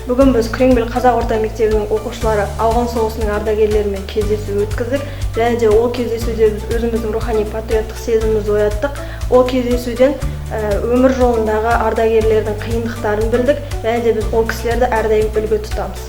Бүгін біз Күреңбел қазақ орта мектебінің оқушылары ауған соғысының ардагерлерімен кездесу өткіздік. Және де ол кездесуде біз өзіміздің рухани патриоттық сезімімізді ояттық. Ол кездесуден өмір жолындағы ардагерлердің қиындықтарын білдік. Және де біз ол кісілерді әрдайым үлгі тұтамыз.